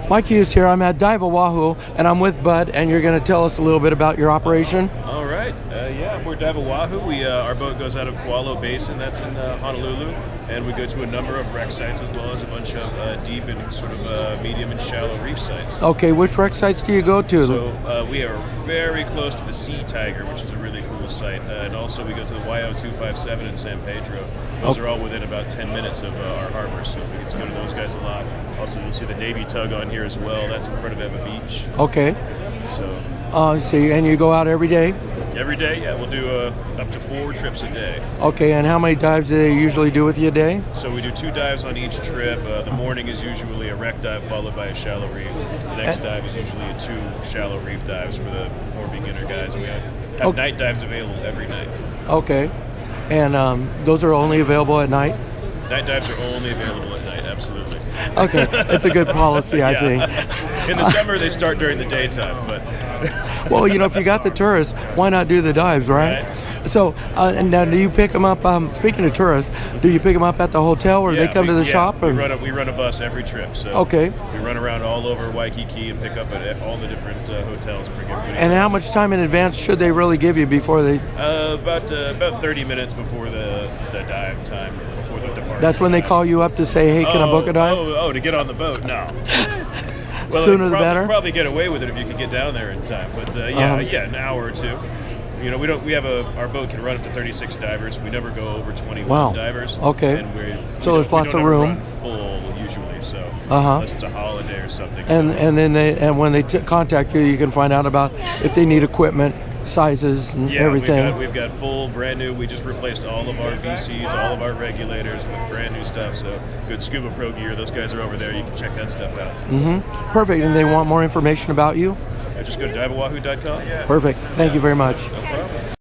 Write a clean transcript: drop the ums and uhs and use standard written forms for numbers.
Mike Hughes here. I'm at Dive Oahu, and I'm with Bud, and you're going to tell us a little bit about your operation. All right. Yeah, we're Dive Oahu. Our boat goes out of Koalo Basin, that's in Honolulu, and we go to a number of wreck sites as well as a bunch of deep and sort of medium and shallow reef sites. Okay, which wreck sites do you go to? So we are very close to the Sea Tiger, which is a really cool site, and also we go to the YO257 in San Pedro. Those are all within about 10 minutes of our harbor, so we get to go to those guys a lot. Also, you'll see the Navy tug on here as well. That's in front of Emma Beach. Okay. So, and you go out every day? Every day, yeah. We'll do up to 4 trips a day. Okay, and how many dives do they usually do with you a day? So we do 2 dives on each trip. The morning is usually a wreck dive followed by a shallow reef. The next dive is usually 2 shallow reef dives for the more beginner guys. And we have night dives available every night. Okay. And those are only available at night? Night dives are only available at night, absolutely. Okay, that's a good policy, I think. In the summer, they start during the daytime, but... Well, if you got the tourists, why not do the dives, right? So, and now do you pick them up, speaking of tourists, do you pick them up at the hotel or they come to the shop? We run a bus every trip, so okay. We run around all over Waikiki and pick up at all the different hotels and bring everybody. And how much time in advance should they really give you before they... About 30 minutes before the dive time, before the departure. That's when they call you up to say, hey, can I book a dive? Oh, to get on the boat? No. Well, sooner the better? Probably get away with it if you could get down there in time, but an hour or 2. Our boat can run up to 36 divers. We never go over 21 divers. Okay. And so there's lots of room. Run full usually, so unless it's a holiday or something. And then when they contact you, you can find out about if they need equipment, sizes, and everything. We've got full brand new. We just replaced all of our VCs, all of our regulators with brand new stuff. So good Scuba Pro gear. Those guys are over there. You can check that stuff out. Perfect. And they want more information about you? Just go to diveoahu.com. Perfect. Thank you very much. No problem.